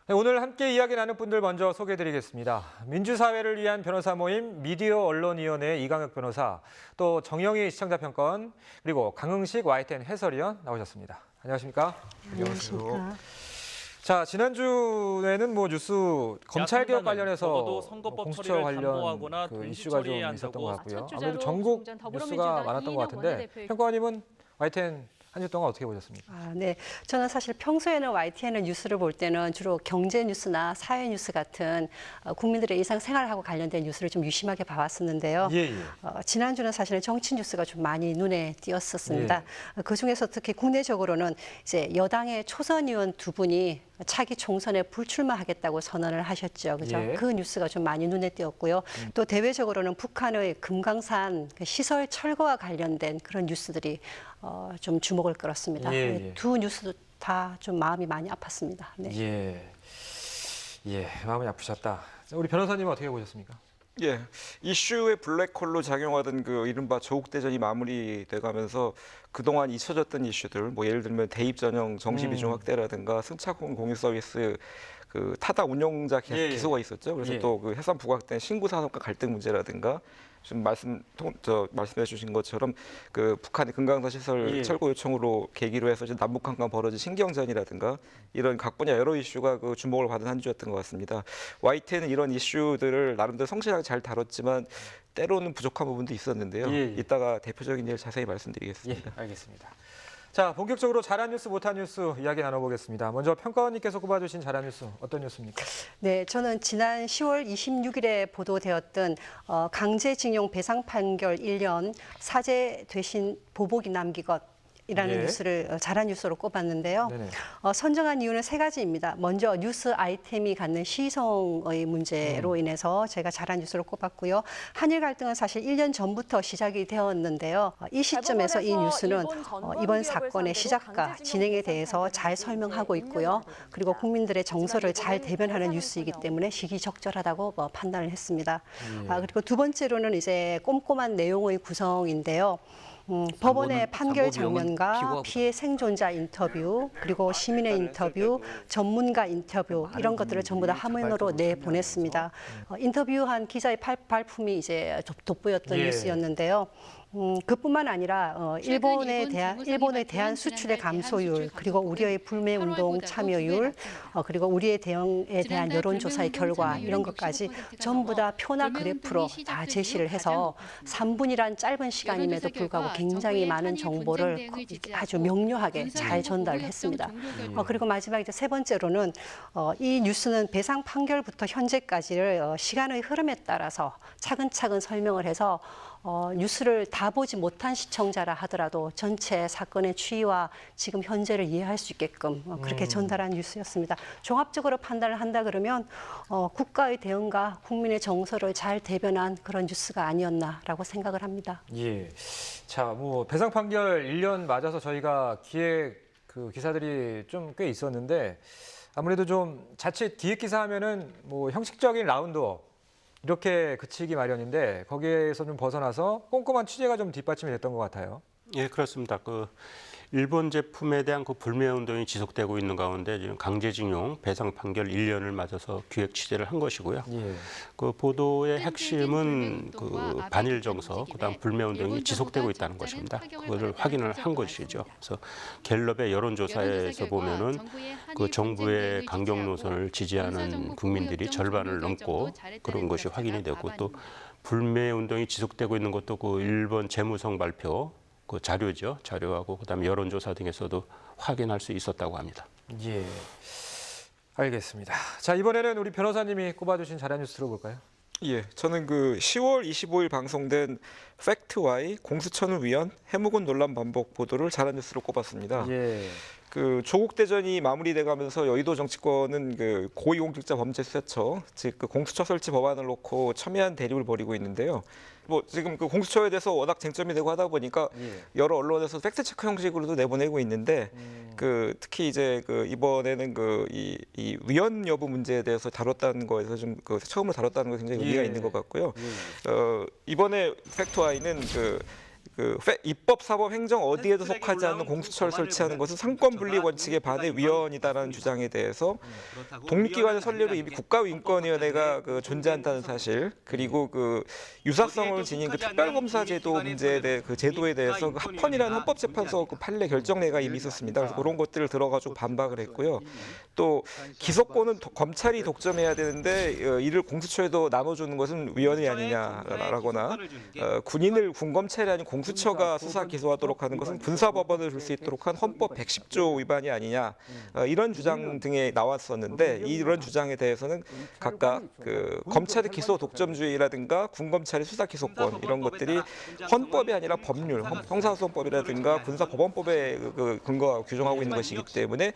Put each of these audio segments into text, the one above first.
네, 오늘 함께 이야기 나눌 분들 먼저 소개해드리겠습니다. 민주사회를 위한 변호사 모임 미디어 언론위원회 이강혁 변호사, 또 정영희 시청자평가원, 그리고 강흥식 YTN 해설위원 나오셨습니다. 안녕하십니까? 안녕하십니까? 자, 지난주에는 뉴스 검찰개혁 관련해서 선거법 공수처 처리를 관련 담보하거나 이슈가 좀 동시 있었던 것 같고요. 첫 아무래도 주자로 전국 중전 뉴스가 많았던 것 같은데 평가원님은 YTN 한 주 동안 어떻게 보셨습니까? 네. 저는 사실 평소에는 YTN의 뉴스를 볼 때는 주로 경제 뉴스나 사회 뉴스 같은 국민들의 일상생활하고 관련된 뉴스를 좀 유심하게 봐왔었는데요. 예. 지난주는 사실은 정치 뉴스가 좀 많이 눈에 띄었었습니다. 그중에서 특히 국내적으로는 이제 여당의 초선 의원 두 분이 차기 총선에 불출마하겠다고 선언을 하셨죠. 그죠? 예. 그 뉴스가 좀 많이 눈에 띄었고요. 또 대외적으로는 북한의 금강산 시설 철거와 관련된 그런 뉴스들이 좀 주목을 끌었습니다. 예. 두 뉴스도 다 좀 마음이 많이 아팠습니다. 네. 마음이 아프셨다. 우리 변호사님은 어떻게 보셨습니까? 예, 이슈의 블랙홀로 작용하던 그 이른바 조국 대전이 마무리돼가면서 그동안 잊혀졌던 이슈들, 예를 들면 대입 전형 정시 비중 확대라든가 승차권 공유 서비스 그 타다 운영자 기소가 있었죠. 그래서 또 그 해산 부각된 신구 산업과 갈등 문제라든가 지금 말씀해 주신 것처럼 그 북한의 금강산 시설 철거 요청으로 계기로 해서 남북한 간 벌어진 신경전이라든가 이런 각 분야 여러 이슈가 그 주목을 받은 한 주였던 것 같습니다. YTN은 이런 이슈들을 나름대로 성실하게 잘 다뤘지만 때로는 부족한 부분도 있었는데요. 이따가 대표적인 일 자세히 말씀드리겠습니다. 알겠습니다. 자, 본격적으로 잘한 뉴스, 못한 뉴스 이야기 나눠보겠습니다. 먼저 평가원님께서 꼽아주신 잘한 뉴스 어떤 뉴스입니까? 네, 저는 지난 10월 26일에 보도되었던 강제징용 배상 판결 1년 사죄 대신 보복이 남긴 것이라는 뉴스를 잘한 뉴스로 꼽았는데요. 선정한 이유는 세 가지입니다. 먼저 뉴스 아이템이 갖는 시성의 문제로 인해서 제가 잘한 뉴스로 꼽았고요. 한일 갈등은 사실 1년 전부터 시작이 되었는데요. 이 시점에서 이 뉴스는 이번 사건의 시작과 진행에 대해서 잘 설명하고 있고요. 그리고 국민들의 정서를 잘 대변하는 뉴스이기 때문에 시기적절하다고 판단을 했습니다. 그리고 두 번째로는 이제 꼼꼼한 내용의 구성인데요. 법원의 판결 장면과 피해 생존자 인터뷰, 그리고 시민의 인터뷰, 전문가 인터뷰 이런 것들을 전부 다 화면으로 내보냈습니다. 인터뷰한 기자의 발품이 이제 돋보였던 뉴스였는데요. 그뿐만 아니라 일본에 대한 수출의 감소율, 그리고 우리의 불매 운동 참여율, 그리고 우리의 대응에 대한 여론조사의 결과 이런 것까지 전부 다 표나 그래프로 다 제시를 해서 3분이란 짧은 시간임에도 불구하고 굉장히 많은 정보를 아주 명료하게 잘 전달을 했습니다. 그리고 마지막 이제 세 번째로는 이 뉴스는 배상 판결부터 현재까지를 시간의 흐름에 따라서 차근차근 설명을 해서 뉴스를 다 보지 못한 시청자라 하더라도 전체 사건의 추이와 지금 현재를 이해할 수 있게끔 그렇게 전달한 뉴스였습니다. 종합적으로 판단을 한다 그러면 국가의 대응과 국민의 정서를 잘 대변한 그런 뉴스가 아니었나라고 생각을 합니다. 자, 배상 판결 1년 맞아서 저희가 기획 기사들이 좀 꽤 있었는데 아무래도 좀 자칫 기획 기사 하면은 형식적인 라운드업 이렇게 그치기 마련인데 거기에서 좀 벗어나서 꼼꼼한 취재가 좀 뒷받침이 됐던 것 같아요. 예, 그렇습니다. 일본 제품에 대한 불매 운동이 지속되고 있는 가운데 지금 강제징용 배상 판결 1년을 맞아서 기획 취재를 한 것이고요. 보도의 핵심은 반일 정서, 그다음 불매 운동이 지속되고 있다는 것입니다. 그것을 확인을 한 것이죠. 그래서 갤럽의 여론조사에서 보면은 정부의 강경 노선을 지지하는 국민들이 절반을 넘고 그런 것이 확인이 되고, 또 불매 운동이 지속되고 있는 것도 일본 재무성 발표 자료죠. 자료하고 그다음에 여론조사 등에서도 확인할 수 있었다고 합니다. 알겠습니다. 자, 이번에는 우리 변호사님이 꼽아주신 잘한 뉴스 들어볼까요? 저는 10월 25일 방송된 팩트와이 공수처는 위헌 해묵은 논란 반복 보도를 잘한 뉴스로 꼽았습니다. 조국 대전이 마무리돼가면서 여의도 정치권은 고위공직자 범죄수사처, 즉 공수처 설치 법안을 놓고 첨예한 대립을 벌이고 있는데요. 지금 공수처에 대해서 워낙 쟁점이 되고 하다 보니까 여러 언론에서 팩트 체크 형식으로도 내보내고 있는데 특히 이제 이번에는 이 위헌 여부 문제에 대해서 다뤘다는 거에서 좀 처음으로 다뤘다는 거 굉장히 의미가 있는 것 같고요. 이번에 팩트와이는 입법, 사법, 행정 어디에도 속하지 않는 공수처를 설치하는 것은 상권 분리 원칙에 반해 위헌이다라는 주장에 대해서 독립기관의 설립으로 이미 국가인권위원회가 존재한다는 사실, 그리고 유사성을 지닌 특별검사제도 문제에 대해 제도에 대해서 합헌이라는 헌법재판소 판례 결정례가 이미 있었습니다. 그래서 그런 것들을 들어가지고 반박을 했고요. 또 기소권은 검찰이 독점해야 되는데 이를 공수처에도 나눠주는 것은 위헌이 아니냐라거나 군인을 군검찰이 아닌 공수처가 수사 기소하도록 하는 것은 군사법원을 줄 수 있도록 한 헌법 110조 위반이 아니냐, 이런 주장 등에 나왔었는데, 이런 주장에 대해서는 각각 검찰의 기소 독점주의라든가 군검찰의 수사 기소권, 이런 것들이 헌법이 아니라 법률, 형사소송법이라든가 군사법원법에 근거하고 규정하고 있는 것이기 때문에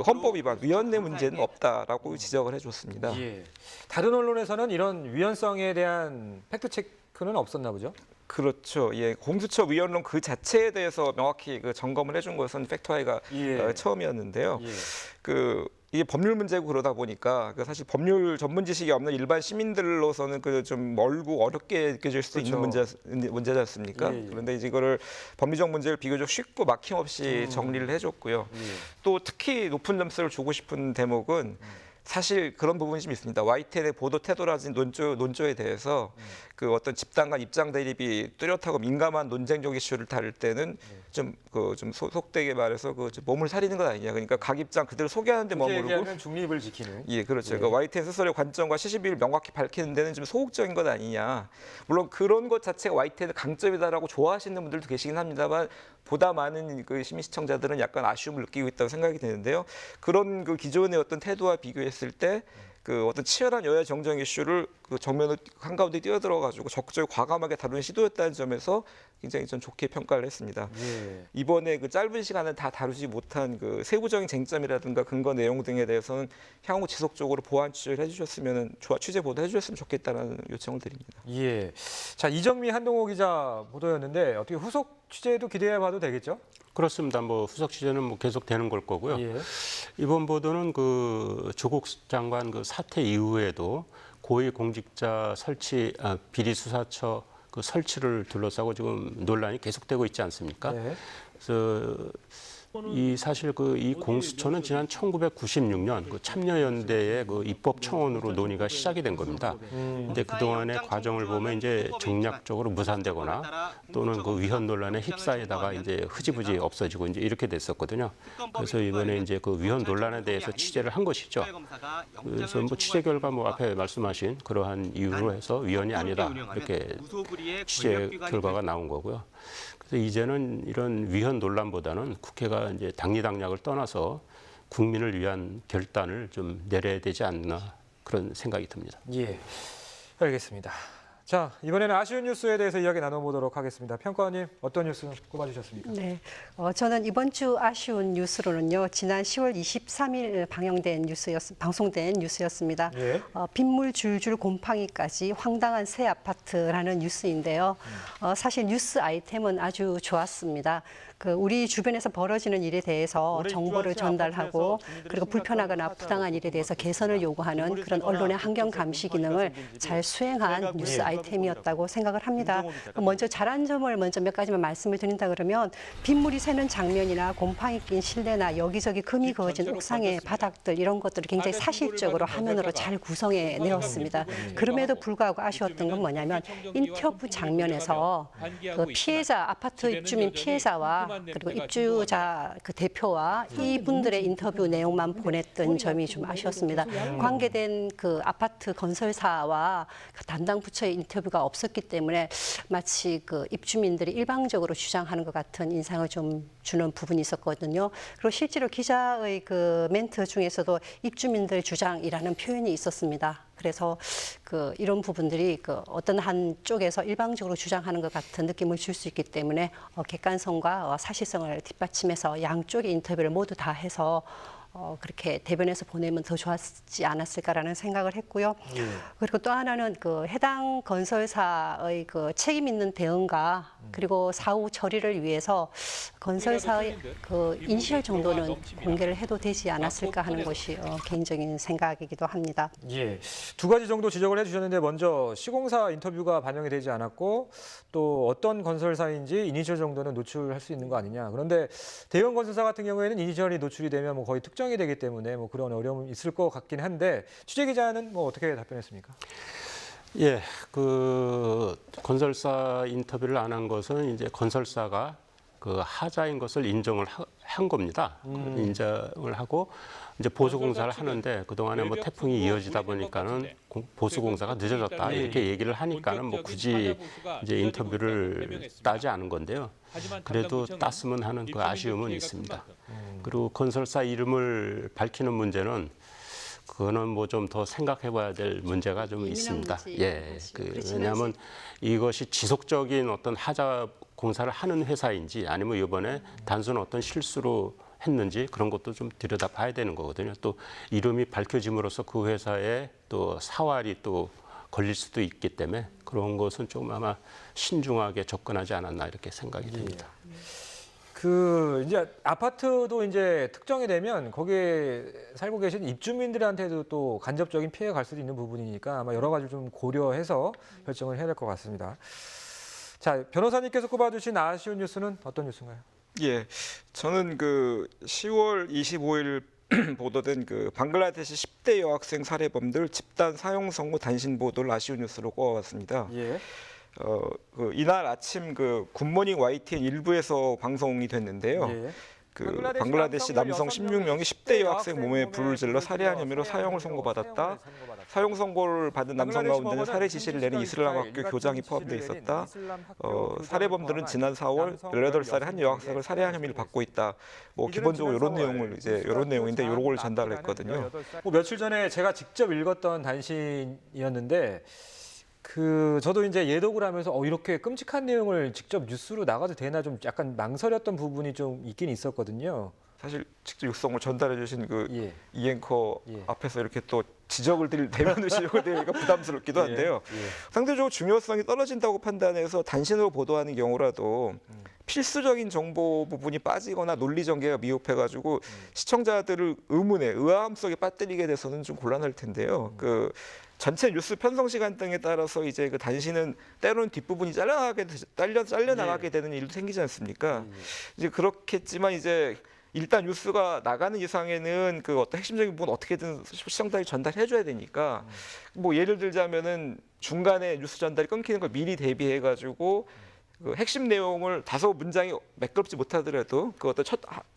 헌법 위반, 위헌의 문제는 없다라고 지적을 해줬습니다. 예. 다른 언론에서는 이런 위헌성에 대한 팩트 체크는 없었나 보죠? 그렇죠. 예, 공수처 위헌론 그 자체에 대해서 명확히 점검을 해준 것은 팩트화이가 처음이었는데요. 이게 법률 문제고 그러다 보니까 사실 법률 전문 지식이 없는 일반 시민들로서는 좀 멀고 어렵게 느껴질 수 있는 문제지 않습니까? 그런데 이거를 법리적 문제를 비교적 쉽고 막힘없이 정리를 해줬고요. 또 특히 높은 점수를 주고 싶은 대목은 사실 그런 부분이 좀 있습니다. YTN의 보도 태도라든지 논조에 대해서 어떤 집단 간 입장 대립이 뚜렷하고 민감한 논쟁적 이슈를 다룰 때는 좀 속되게 말해서 몸을 사리는 것 아니냐. 그러니까 각 입장 그대로 소개하는데 머무르고 중립을 지키는. 예, 그렇죠. YTN 스스로의 관점과 시시비를 명확히 밝히는 데는 좀 소극적인 것 아니냐. 물론 그런 것 자체가 YTN의 강점이다라고 좋아하시는 분들도 계시긴 합니다만, 보다 많은 시민 시청자들은 약간 아쉬움을 느끼고 있다고 생각이 드는데요. 그런 기존의 어떤 태도와 비교했을 때 어떤 치열한 여야 정정 이슈를 정면으로 한가운데 뛰어들어가지고 적극적으로 과감하게 다루는 시도였다는 점에서 굉장히 전 좋게 평가를 했습니다. 이번에 짧은 시간에 다 다루지 못한 세부적인 쟁점이라든가 근거 내용 등에 대해서는 향후 지속적으로 보완 취재를 해주셨으면 취재 보도 해주셨으면 좋겠다는 요청을 드립니다. 예. 자, 이정미 한동호 기자 보도였는데 어떻게 후속 취재도 기대해봐도 되겠죠? 그렇습니다. 후속 취재는 계속 되는 걸 거고요. 이번 보도는 조국 장관 사태 이후에도 고위공직자 비리 수사처 설치를 둘러싸고 지금 논란이 계속되고 있지 않습니까? 그래서 사실 이 공수처는 지난 1996년 참여연대의 입법 청원으로 논의가 시작이 된 겁니다. 근데 그동안의 과정을 보면 이제 정략적으로 무산되거나 또는 위헌 논란에 휩싸이다가 이제 흐지부지 없어지고 이제 이렇게 됐었거든요. 그래서 이번에 이제 위헌 논란에 대해서 취재를 한 것이죠. 그래서 취재 결과 앞에 말씀하신 그러한 이유로 해서 위헌이 아니다, 이렇게 취재 결과가 나온 거고요. 그래서 이제는 이런 위헌 논란보다는 국회가 이제 당리당략을 떠나서 국민을 위한 결단을 좀 내려야 되지 않나, 그런 생각이 듭니다. 예, 알겠습니다. 자, 이번에는 아쉬운 뉴스에 대해서 이야기 나눠보도록 하겠습니다. 평가원님, 어떤 뉴스 꼽아주셨습니까? 네, 저는 이번 주 아쉬운 뉴스로는요, 지난 10월 23일 방송된 뉴스였습니다. 빗물 줄줄 곰팡이까지 황당한 새 아파트라는 뉴스인데요. 사실 뉴스 아이템은 아주 좋았습니다. 우리 주변에서 벌어지는 일에 대해서 정보를 전달하고, 그리고 불편하거나 부당한 일에 대해서 개선을 요구하는 그런 언론의 환경 감시 기능을 잘 수행한 뉴스 아이템이었다고 생각을 합니다. 먼저 잘한 점을 몇 가지만 말씀을 드린다 그러면, 빗물이 새는 장면이나 곰팡이 낀 실내나 여기저기 금이 그어진 옥상의 바닥들, 이런 것들을 굉장히 사실적으로 화면으로 잘 구성해 내었습니다. 그럼에도 불구하고 아쉬웠던 건 뭐냐면, 인터뷰 장면에서 피해자, 아파트 입주민 피해자와 그리고 입주자 대표와 이분들의 인터뷰 내용만 보냈던 점이 좀 아쉬웠습니다. 관계된 아파트 건설사와 담당 부처의 인터뷰가 없었기 때문에 마치 입주민들이 일방적으로 주장하는 것 같은 인상을 좀 주는 부분이 있었거든요. 그리고 실제로 기자의 멘트 중에서도 입주민들 주장이라는 표현이 있었습니다. 그래서 이런 부분들이 어떤 한쪽에서 일방적으로 주장하는 것 같은 느낌을 줄 수 있기 때문에 객관성과 사실성을 뒷받침해서 양쪽의 인터뷰를 모두 다 해서 그렇게 대변해서 보내면 더 좋았지 않았을까라는 생각을 했고요. 예. 그리고 또 하나는 그 해당 건설사의 그 책임 있는 대응과 그리고 사후 처리를 위해서 건설사의 그 이니셜 정도는 공개를 해도 되지 않았을까 하는 것이 개인적인 생각이기도 합니다. 예, 두 가지 정도 지적을 해주셨는데 먼저 시공사 인터뷰가 반영이 되지 않았고 또 어떤 건설사인지 이니셜 정도는 노출할 수 있는 거 아니냐. 그런데 대형 건설사 같은 경우에는 이니셜이 노출이 되면 뭐 거의 특정이 되기 때문에 뭐 그런 어려움이 있을 것 같긴 한데 취재 기자는 뭐 어떻게 답변했습니까? 예, 그 건설사 인터뷰를 안 한 것은 이제 건설사가 그 하자인 것을 인정을 한 겁니다. 인정을 하고 이제 보수 공사를 하는데 그 동안에 뭐 태풍이 이어지다 보니까는 보수 공사가 늦어졌다 이렇게 얘기를 하니까는 뭐 굳이 이제 인터뷰를 따지 않은 건데요. 그래도 땄으면 하는 그 아쉬움은 있습니다. 그리고 건설사 이름을 밝히는 문제는 그거는 뭐 좀 더 생각해봐야 될 문제가 좀 있습니다. 예, 왜냐하면 이것이 지속적인 어떤 하자 공사를 하는 회사인지 아니면 이번에 단순 어떤 실수로 했는지 그런 것도 좀 들여다봐야 되는 거거든요. 또 이름이 밝혀짐으로써 그 회사에 또 사활이 또 걸릴 수도 있기 때문에 그런 것은 좀 아마 신중하게 접근하지 않았나 이렇게 생각이 됩니다. 그 이제 아파트도 이제 특정이 되면 거기에 살고 계신 입주민들한테도 또 간접적인 피해가 갈 수도 있는 부분이니까 아마 여러 가지 좀 고려해서 결정을 해야 될 것 같습니다. 자, 변호사님께서 꼽아주신 아쉬운 뉴스는 어떤 뉴스인가요? 예, 저는 그 10월 25일 보도된 그 방글라데시 10대 여학생 살해범들 집단 사형 선고 단신 보도를 아쉬운 뉴스로 꼽아봤습니다. 예. 그 이날 아침 그 굿모닝 YTN 일부에서 방송이 됐는데요. 예. 그 방글라데시 남성 16명이 10대 여학생 몸에 불을 질러 살해한 혐의로 사형을 선고받았다. 사형 선고를 받은 남성 가운데는 살해 지시를 내는 이슬람 학교 교장이 포함되어 있었다. 살해범들은 지난 4월 18살의 한 여학생을 살해한 혐의를 받고 있다. 뭐 기본적으로 이런 내용을 이런 내용인데 이걸 전달을 했거든요. 뭐 며칠 전에 제가 직접 읽었던 단신이었는데 저도 이제 예독을 하면서 이렇게 끔찍한 내용을 직접 뉴스로 나가도 되나 좀 약간 망설였던 부분이 좀 있긴 있었거든요. 사실 직접 육성을 전달해 주신 그 예. 이 앵커 예. 앞에서 이렇게 또 지적을 대면하시려고 되니까 부담스럽기도 한데요. 예. 상대적으로 중요성이 떨어진다고 판단해서 단신으로 보도하는 경우라도 필수적인 정보 부분이 빠지거나 논리 전개가 미흡해가지고 시청자들을 의아함 속에 빠뜨리게 돼서는 좀 곤란할 텐데요. 그 전체 뉴스 편성 시간 등에 따라서 이제 그 단신은 때로는 뒷부분이 잘려나가게 되는 일도 생기지 않습니까? 이제 그렇겠지만 이제 일단 뉴스가 나가는 이상에는 그 어떤 핵심적인 부분 어떻게든 시청자들이 전달해줘야 되니까 뭐 예를 들자면은 중간에 뉴스 전달이 끊기는 걸 미리 대비해가지고 그 핵심 내용을 다소 문장이 매끄럽지 못하더라도 그 어떤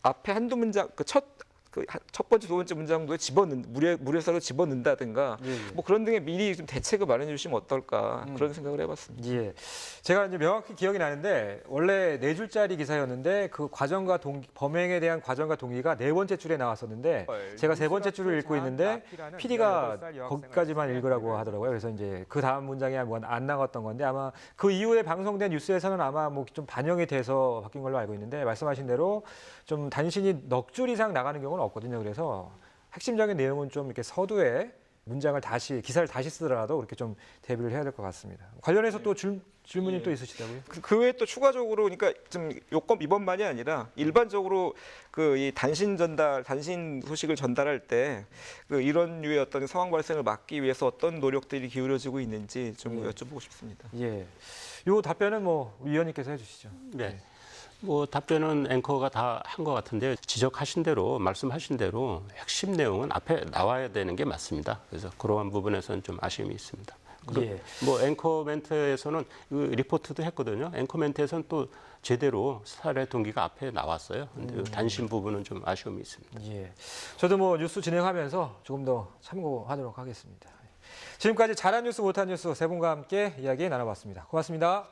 앞에 한두 문장 첫 번째, 두 번째 문장도에 무례사로 집어넣는다든가 뭐 그런 등의 미리 좀 대책을 마련해 주시면 어떨까 그런 생각을 해봤습니다. 예, 제가 이제 명확히 기억이 나는데 원래 4줄짜리 기사였는데 그 과정과 범행에 대한 과정과 동기가 4번째 줄에 나왔었는데 제가 3번째 줄을 읽고 있는데 PD가 거기까지만 읽으라고 하더라고요. 그래서 이제 그 다음 문장이 안 나갔던 건데 아마 그 이후에 방송된 뉴스에서는 아마 뭐 좀 반영이 돼서 바뀐 걸로 알고 있는데 말씀하신 대로 좀 단신이 넉 줄 이상 나가는 경우는 없거든요. 그래서 핵심적인 내용은 좀 이렇게 서두에 기사를 다시 쓰더라도 그렇게 좀 대비를 해야 될 것 같습니다. 관련해서 또 질문이 또 있으시다고요? 그 외에 또 추가적으로 그러니까 좀 요건 이번만이 아니라 일반적으로 그 이 단신 소식을 전달할 때 그 이런 류의 어떤 상황 발생을 막기 위해서 어떤 노력들이 기울여지고 있는지 좀 여쭤보고 싶습니다. 예, 요 답변은 뭐 위원님께서 해주시죠. 네. 뭐 답변은 앵커가 다 한 것 같은데요. 지적하신 대로 말씀하신 대로 핵심 내용은 앞에 나와야 되는 게 맞습니다. 그래서 그러한 부분에서는 좀 아쉬움이 있습니다. 그리고 예. 뭐 앵커 멘트에서는 리포트도 했거든요. 앵커 멘트에서는 또 제대로 살해 동기가 앞에 나왔어요. 근데 단신 부분은 좀 아쉬움이 있습니다. 예, 저도 뭐 뉴스 진행하면서 조금 더 참고하도록 하겠습니다. 지금까지 잘한 뉴스 못한 뉴스 세 분과 함께 이야기 나눠봤습니다. 고맙습니다.